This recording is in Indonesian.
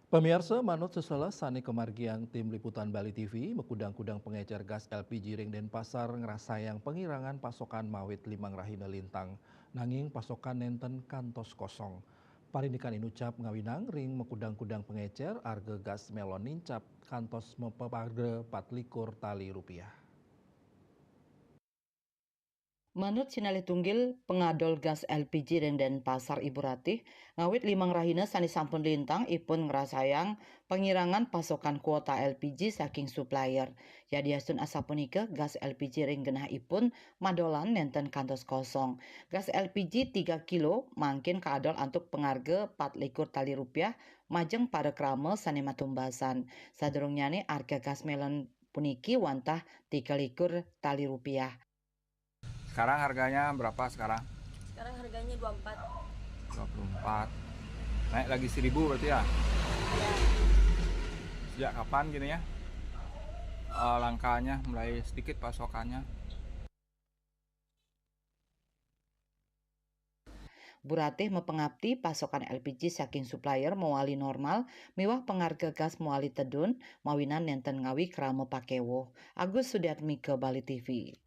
Pemirsa manut seselah sani kemargian tim liputan Bali TV, mekudang-kudang pengecer gas LPG ring Denpasar ngerasayang pengirangan pasokan mawit limang rahina lintang, nanging pasokan nenten kantos kosong. Parindikan inucap ngawinang ring mekudang-kudang pengecer arge gas melon nincap kantos mepeparge 4 tali rupiah. Manut Sinali Tunggil, pengadol gas LPG dan Denpasar Ibu Ratih, ngawit limang rahina sani sampun lintang ipun ngerasayang pengirangan pasokan kuota LPG saking supplier. Yadiasun asapunika gas LPG ring genah ipun madolan nenten kantos kosong. Gas LPG 3 kilo mangkin kaadol antuk pengarge 4 tali rupiah majeng pada krame sani matumbasan. Sadurungnya nih harga gas melon puniki wantah 3 tali rupiah. Sekarang harganya berapa sekarang? Sekarang harganya 24. 24. Naik lagi 1.000 berarti ya? Ya, Sejak kapan gini ya? Langkahnya mulai sedikit pasokannya. Buratih mepengabdi pasokan LPG saking supplier mewali normal, miwah pengarga gas mewali tedun, mawinan nenten ngawi krame pakewo. Agus Sudiatmike Bali TV.